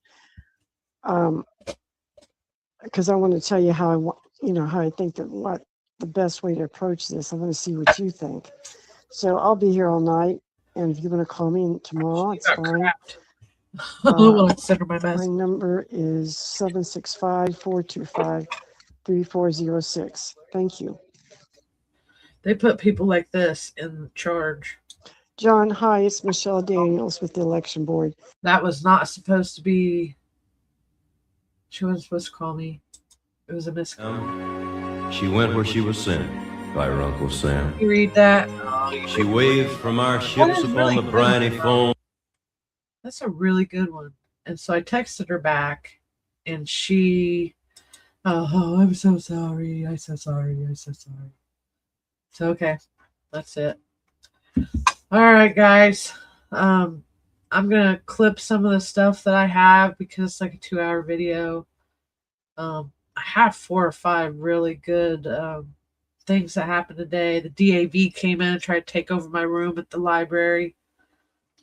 Because I want to tell you how I think that what the best way to approach this. I want to see what you think. So I'll be here all night, and if you want to call me tomorrow, it's fine.
Well, consider my best.
My number is 765-425-3406. Thank you.
They put people like this in charge.
John, hi, it's Michelle Daniels with the election board.
That was not supposed to be. She wasn't supposed to call me. It was a miscall.
She went where she was sent by her Uncle Sam.
You read that?
She waved from our ships upon the briny foam.
That's a really good one. And so I texted her back, and she, oh, I'm so sorry. I'm so sorry. I'm so sorry. So, okay. That's it. All right, guys. I'm going to clip some of the stuff that I have because it's like a 2-hour video. I have 4 or 5 really good things that happened today. The DAV came in and tried to take over my room at the library.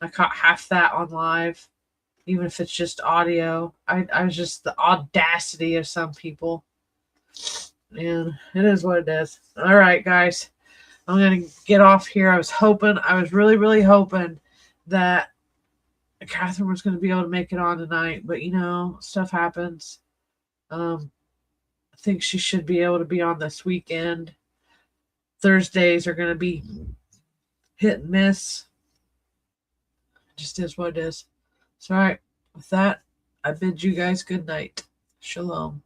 I caught half that on live, even if it's just audio. I was just the audacity of some people. And it is what it is. All right, guys. I'm going to get off here. I was really, really hoping that Catherine was going to be able to make it on tonight. But, stuff happens. I think she should be able to be on this weekend. Thursdays are going to be hit and miss. Just is what it is. So, all right. With that, I bid you guys good night. Shalom.